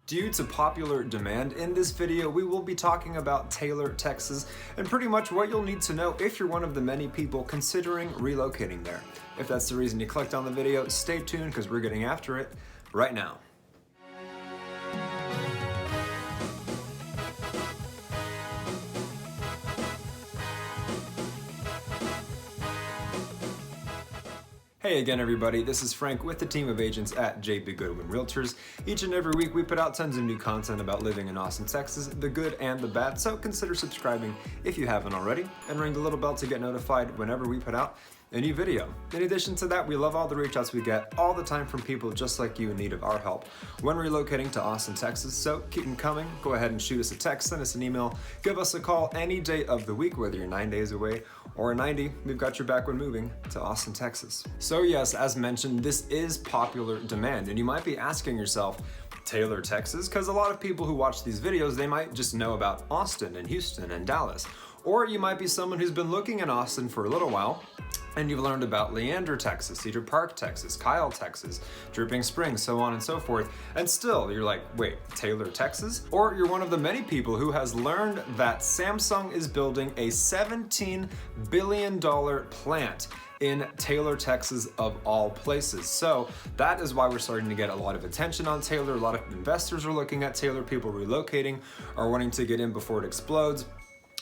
Due to popular demand, in this video we will be talking about Taylor, Texas, and pretty much what you'll need to know if you're one of the many people considering relocating there. If that's the reason you clicked on the video, stay tuned because we're getting after it right now. Hey again everybody, this is Frank with the team of agents at JP Goodwin Realtors. Each and every week we put out tons of new content about living in Austin, Texas, the good and the bad, so consider subscribing if you haven't already, and ring the little bell to get notified whenever we put out a new video. In addition to that, we love all the reach outs we get all the time from people just like you in need of our help when relocating to Austin, Texas, so keep them coming. Go ahead and shoot us a text, send us an email, give us a call any day of the week, whether you're 9 days away or 90, we've got your back when moving to Austin, Texas. So yes, as mentioned, this is popular demand, and you might be asking yourself, Taylor, Texas? Because a lot of people who watch these videos, they might just know about Austin and Houston and Dallas. Or you might be someone who's been looking in Austin for a little while, and you've learned about Leander, Texas, Cedar Park, Texas, Kyle, Texas, Dripping Springs, so on and so forth, and still you're like, wait, Taylor, Texas? Or you're one of the many people who has learned that Samsung is building a $17 billion plant in Taylor, Texas, of all places. So that is why we're starting to get a lot of attention on Taylor. A lot of investors are looking at Taylor, people relocating are wanting to get in before it explodes,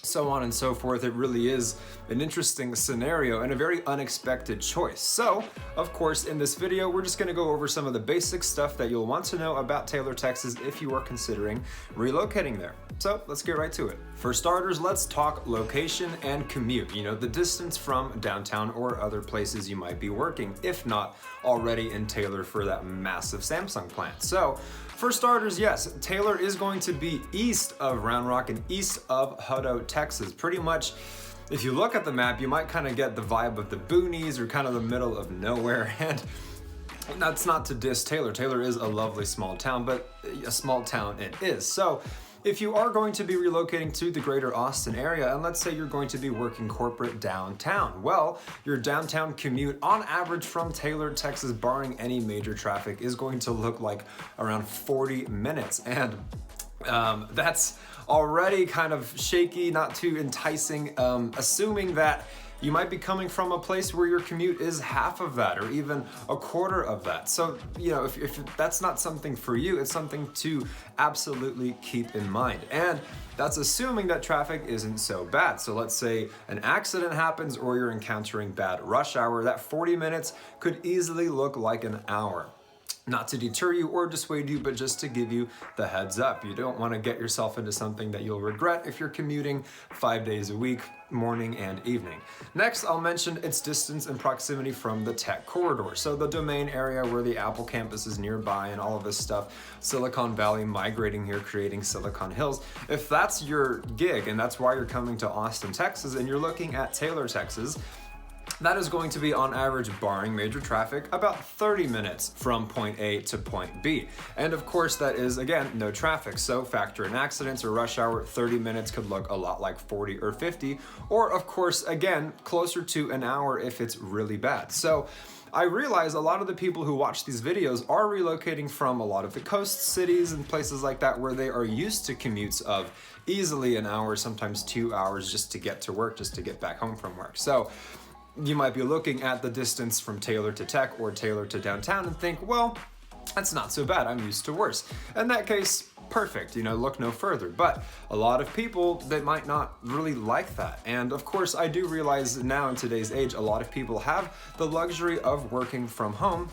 so on and so forth. It really is an interesting scenario and a very unexpected choice. So, of course, in this video, we're just gonna go over some of the basic stuff that you'll want to know about Taylor, Texas if you are considering relocating there. So let's get right to it. For starters, let's talk location and commute. You know, the distance from downtown or other places you might be working, if not already in Taylor for that massive Samsung plant. So, for starters, yes, Taylor is going to be east of Round Rock and east of Hutto, Texas. Pretty much, if you look at the map, you might kind of get the vibe of the boonies or kind of the middle of nowhere. And that's not to diss Taylor. Taylor is a lovely small town, but a small town it is. So if you are going to be relocating to the greater Austin area, and let's say you're going to be working corporate downtown, well, your downtown commute on average from Taylor, Texas, barring any major traffic, is going to look like around 40 minutes. And that's already kind of shaky, not too enticing, assuming that you might be coming from a place where your commute is half of that or even a quarter of that. So, you know, if that's not something for you, it's something to absolutely keep in mind. And that's assuming that traffic isn't so bad. So let's say an accident happens or you're encountering bad rush hour, that 40 minutes could easily look like an hour. Not to deter you or dissuade you, but just to give you the heads up. You don't want to get yourself into something that you'll regret if you're commuting 5 days a week, morning and evening. Next, I'll mention its distance and proximity from the tech corridor. So the domain area where the Apple campus is nearby and all of this stuff, Silicon Valley migrating here, creating Silicon Hills. If that's your gig and that's why you're coming to Austin, Texas, and you're looking at Taylor, Texas, that is going to be, on average, barring major traffic, about 30 minutes from point A to point B. And of course, that is, again, no traffic. So factor in accidents or rush hour, 30 minutes could look a lot like 40 or 50, or of course, again, closer to an hour if it's really bad. So I realize a lot of the people who watch these videos are relocating from a lot of the coast cities and places like that where they are used to commutes of easily an hour, sometimes 2 hours just to get to work, just to get back home from work. So you might be looking at the distance from Taylor to Tech or Taylor to downtown and think, well, that's not so bad, I'm used to worse. In that case, perfect, you know, look no further. But a lot of people, they might not really like that. And of course, I do realize now in today's age, a lot of people have the luxury of working from home.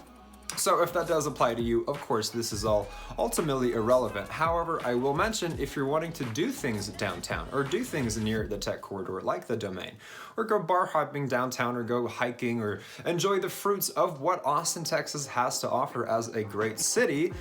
So if that does apply to you, of course, this is all ultimately irrelevant. However, I will mention if you're wanting to do things downtown or do things near the tech corridor, like the domain, or go bar hopping downtown or go hiking or enjoy the fruits of what Austin, Texas has to offer as a great city,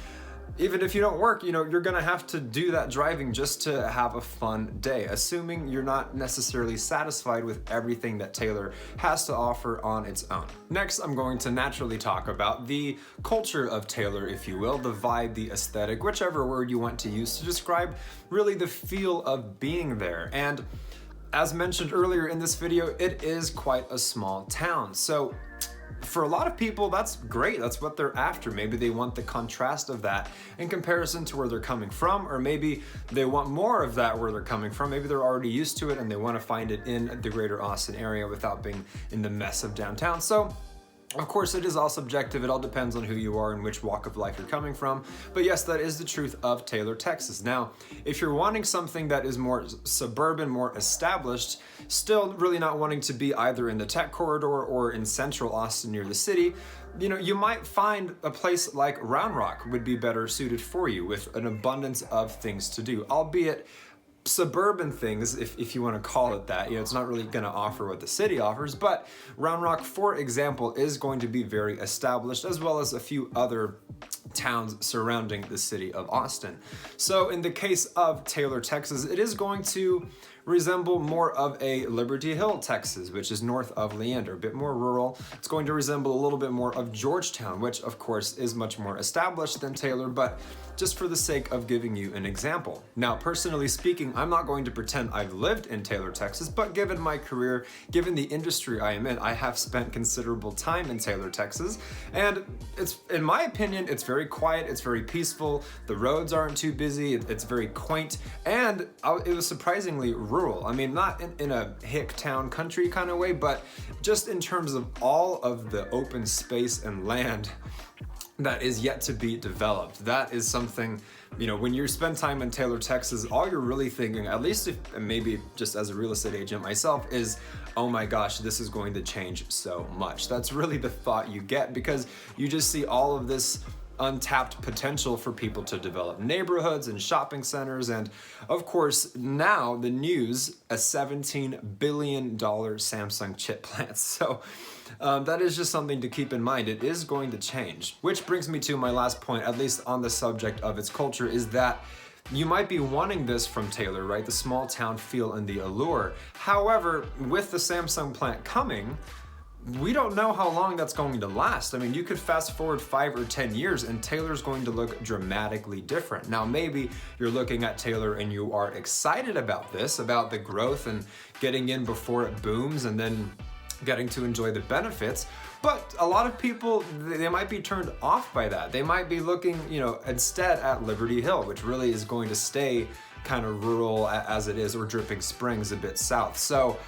even if you don't work, you know, you're gonna have to do that driving just to have a fun day, assuming you're not necessarily satisfied with everything that Taylor has to offer on its own. Next, I'm going to naturally talk about the culture of Taylor, if you will, the vibe, the aesthetic, whichever word you want to use to describe really the feel of being there. And as mentioned earlier in this video, it is quite a small town. So for a lot of people, that's great. That's what they're after. Maybe they want the contrast of that in comparison to where they're coming from, or maybe they want more of that where they're coming from. Maybe they're already used to it and they want to find it in the greater Austin area without being in the mess of downtown. So of course, it is all subjective. It all depends on who you are and which walk of life you're coming from. But yes, that is the truth of Taylor, Texas. Now, if you're wanting something that is more suburban, more established, still really not wanting to be either in the tech corridor or in central Austin near the city, you might find a place like Round Rock would be better suited for you with an abundance of things to do, albeit suburban things, if you want to call it that. It's not really going to offer what the city offers, but Round Rock, for example, is going to be very established, as well as a few other towns surrounding the city of Austin. So in the case of Taylor, Texas, it is going to resemble more of a Liberty Hill, Texas, which is north of Leander, a bit more rural. It's going to resemble a little bit more of Georgetown, which of course is much more established than Taylor, but just for the sake of giving you an example. Now, personally speaking, I'm not going to pretend I've lived in Taylor, Texas, but given my career, given the industry I am in, I have spent considerable time in Taylor, Texas, and in my opinion, it's very quiet, it's very peaceful, the roads aren't too busy, it's very quaint, and it was surprisingly rural. I mean, not in a hick town country kind of way, but just in terms of all of the open space and land that is yet to be developed. That is something, when you spend time in Taylor, Texas, all you're really thinking, at least maybe just as a real estate agent myself, is, oh my gosh, this is going to change so much. That's really the thought you get, because you just see all of this untapped potential for people to develop neighborhoods and shopping centers. And of course, now the news, a $17 billion Samsung chip plant. So that is just something to keep in mind. It is going to change. Which brings me to my last point, at least on the subject of its culture, is that you might be wanting this from Taylor, right? The small town feel and the allure. However, with the Samsung plant coming, we don't know how long that's going to last. I mean, you could fast forward 5 or 10 years and Taylor's going to look dramatically different. Now, maybe you're looking at Taylor and you are excited about this, about the growth and getting in before it booms and then getting to enjoy the benefits. But a lot of people, they might be turned off by that. They might be looking, instead at Liberty Hill, which really is going to stay kind of rural as it is, or Dripping Springs a bit south. So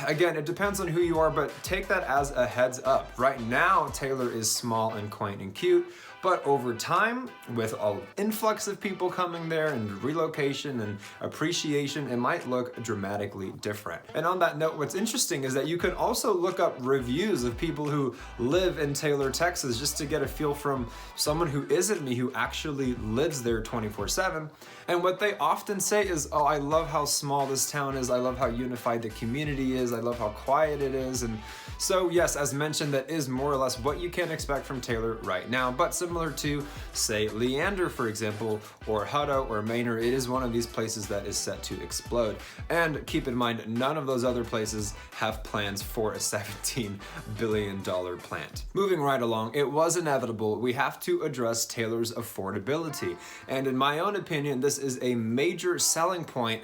again, it depends on who you are, but take that as a heads up. Right now, Taylor is small and quaint and cute, but over time, with an influx of people coming there and relocation and appreciation, it might look dramatically different. And on that note, what's interesting is that you can also look up reviews of people who live in Taylor, Texas, just to get a feel from someone who isn't me, who actually lives there 24/7. And what they often say is, oh, I love how small this town is. I love how unified the community is. I love how quiet it is. And so yes, as mentioned, that is more or less what you can expect from Taylor right now. But similar to, say, Leander, for example, or Hutto or Manor, it is one of these places that is set to explode. And keep in mind, none of those other places have plans for a $17 billion plant. Moving right along, it was inevitable. We have to address Taylor's affordability. And in my own opinion, this is a major selling point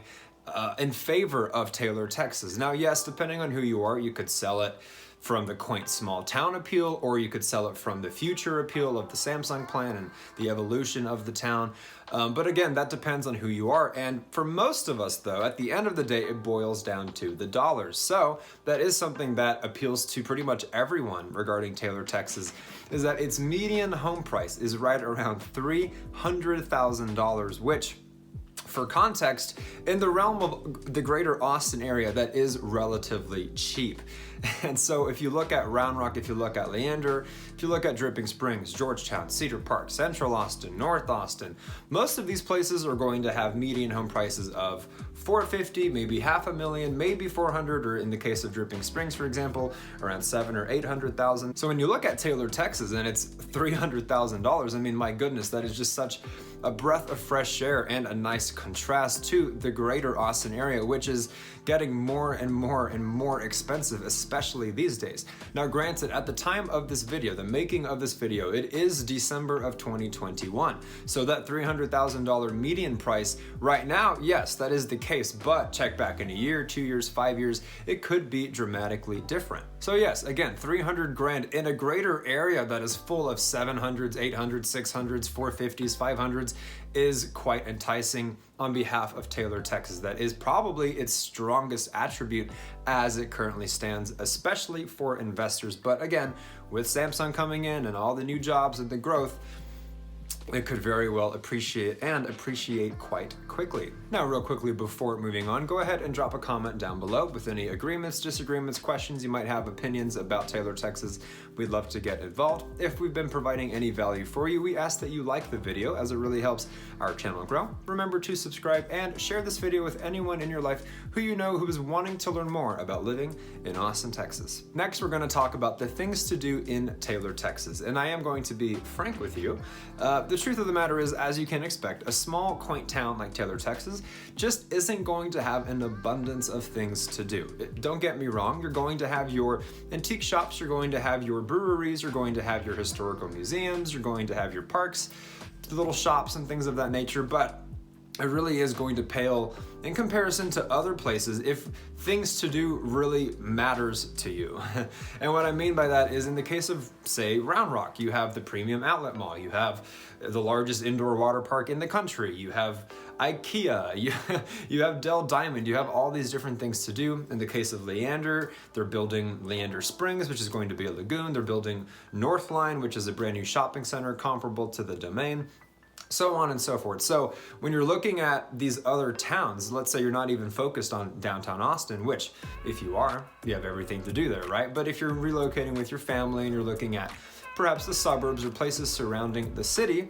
in favor of Taylor, Texas. Now, yes, depending on who you are, you could sell it from the quaint small town appeal, or you could sell it from the future appeal of the Samsung plan and the evolution of the town. But again, that depends on who you are. And for most of us, though, at the end of the day, it boils down to the dollars. So that is something that appeals to pretty much everyone regarding Taylor, Texas, is that its median home price is right around $300,000, which, for context, in the realm of the greater Austin area, that is relatively cheap. And so if you look at Round Rock, if you look at Leander, if you look at Dripping Springs, Georgetown, Cedar Park, Central Austin, North Austin, most of these places are going to have median home prices of $450,000, maybe $500,000, maybe $400,000, or in the case of Dripping Springs, for example, around $700,000 or $800,000. So when you look at Taylor, Texas, and it's $300,000, I mean, my goodness, that is just such a breath of fresh air and a nice contrast to the greater Austin area, which is getting more and more and more expensive, especially these days. Now, granted, at the time of this video, the making of this video, it is December of 2021. So that $300,000 median price right now, yes, that is the case, but check back in a year, 2 years, 5 years, it could be dramatically different. So yes, again, 300 grand in a greater area that is full of 700s, 800s, 600s, 450s, 500s is quite enticing on behalf of Taylor, Texas. That is probably its strongest attribute as it currently stands, especially for investors. But again, with Samsung coming in and all the new jobs and the growth, it could very well appreciate quite quickly. Now, real quickly before moving on, go ahead and drop a comment down below with any agreements, disagreements, questions you might have, opinions about Taylor, Texas. We'd love to get involved. If we've been providing any value for you, we ask that you like the video as it really helps our channel grow. Remember to subscribe and share this video with anyone in your life who you know who is wanting to learn more about living in Austin, Texas. Next, we're going to talk about the things to do in Taylor, Texas. And I am going to be frank with you. The truth of the matter is, as you can expect, a small, quaint town like Taylor, Texas just isn't going to have an abundance of things to do. Don't get me wrong, you're going to have your antique shops, you're going to have your breweries, you're going to have your historical museums, you're going to have your parks, little shops and things of that nature, but it really is going to pale in comparison to other places if things to do really matters to you. And what I mean by that is, in the case of, say, Round Rock, you have the Premium Outlet Mall, you have the largest indoor water park in the country, you have IKEA, you have Dell Diamond, you have all these different things to do. In the case of Leander, they're building Leander Springs, which is going to be a lagoon. They're building Northline, which is a brand new shopping center comparable to the Domain, so on and so forth. So when you're looking at these other towns, let's say you're not even focused on downtown Austin, which if you are, you have everything to do there, right? But if you're relocating with your family and you're looking at perhaps the suburbs or places surrounding the city,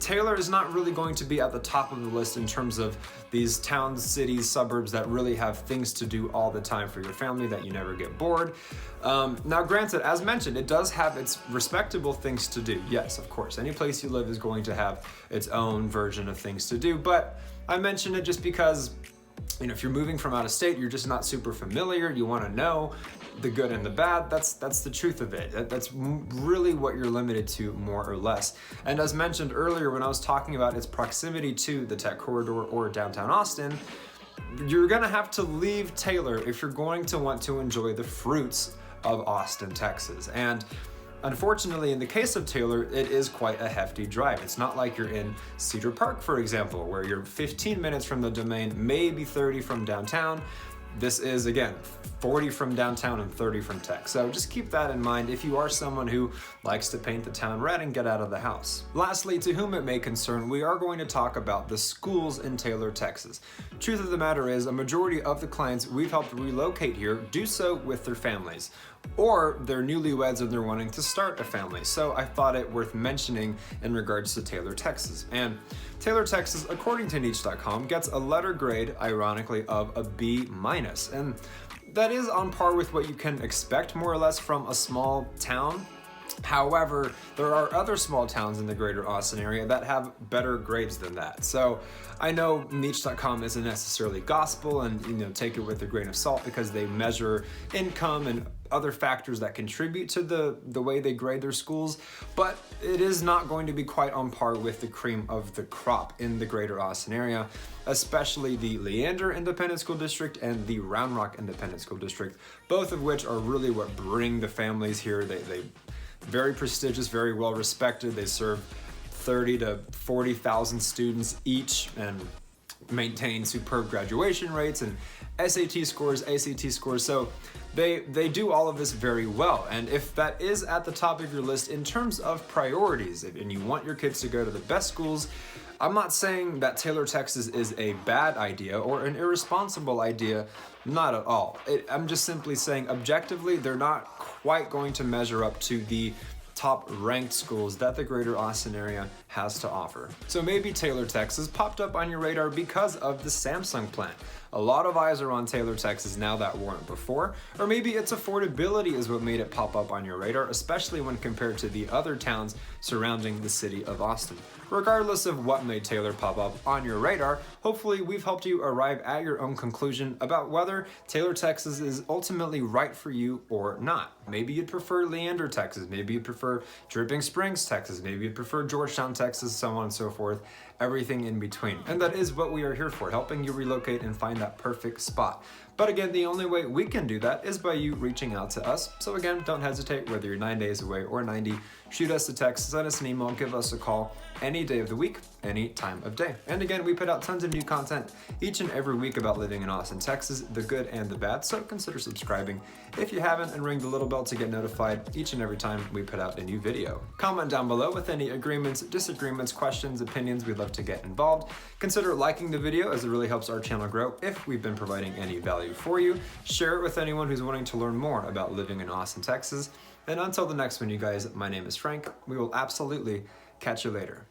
Taylor is not really going to be at the top of the list in terms of these towns, cities, suburbs that really have things to do all the time for your family that you never get bored. Now, granted, as mentioned, it does have its respectable things to do. Yes, of course, any place you live is going to have its own version of things to do, but I mention it just because, you know, if you're moving from out of state, you're just not super familiar, you want to know the good and the bad, that's the truth of it. That's really what you're limited to, more or less. And as mentioned earlier when I was talking about its proximity to the tech corridor or downtown Austin, you're gonna have to leave Taylor if you're going to want to enjoy the fruits of Austin, Texas. And unfortunately, in the case of Taylor, it is quite a hefty drive. It's not like you're in Cedar Park, for example, where you're 15 minutes from the Domain, maybe 30 from downtown. This is, again, 40 from downtown and 30 from tech. So just keep that in mind if you are someone who likes to paint the town red and get out of the house. Lastly, to whom it may concern, we are going to talk about the schools in Taylor, Texas. Truth of the matter is, a majority of the clients we've helped relocate here do so with their families, or they're newlyweds and they're wanting to start a family. So I thought it worth mentioning in regards to Taylor, Texas. And Taylor, Texas, according to Niche.com, gets a letter grade, ironically, of a B-. And that is on par with what you can expect, more or less, from a small town. However, there are other small towns in the greater Austin area that have better grades than that. So I know Niche.com isn't necessarily gospel, and take it with a grain of salt because they measure income and other factors that contribute to the way they grade their schools, but it is not going to be quite on par with the cream of the crop in the greater Austin area, especially the Leander Independent School District and the Round Rock Independent School District, both of which are really what bring the families here. They very prestigious, very well respected. They serve 30 to 40,000 students each and maintain superb graduation rates and SAT scores, ACT scores. So they do all of this very well. And if that is at the top of your list in terms of priorities, and you want your kids to go to the best schools, I'm not saying that Taylor, Texas is a bad idea or an irresponsible idea, not at all. I'm just simply saying objectively, they're not quite going to measure up to the top ranked schools that the greater Austin area has to offer. So maybe Taylor, Texas popped up on your radar because of the Samsung plant. A lot of eyes are on Taylor, Texas now that weren't before, or maybe its affordability is what made it pop up on your radar, especially when compared to the other towns surrounding the city of Austin. Regardless of what made Taylor pop up on your radar, hopefully we've helped you arrive at your own conclusion about whether Taylor, Texas is ultimately right for you or not. Maybe you'd prefer Leander, Texas. Maybe you'd prefer Dripping Springs, Texas. Maybe you'd prefer Georgetown, Texas, so on and so forth. everything in between. And that is what we are here for, helping you relocate and find that perfect spot. But again, the only way we can do that is by you reaching out to us. So again, don't hesitate, whether you're 9 days away or 90, shoot us a text, send us an email, give us a call any day of the week, any time of day. And again, we put out tons of new content each and every week about living in Austin, Texas, the good and the bad. So consider subscribing if you haven't, and ring the little bell to get notified each and every time we put out a new video. Comment down below with any agreements, disagreements, questions, opinions. We'd love to get involved. Consider liking the video, as it really helps our channel grow if we've been providing any value for you. Share it with anyone who's wanting to learn more about living in Austin, Texas. And until the next one, you guys, my name is Frank. We will absolutely catch you later.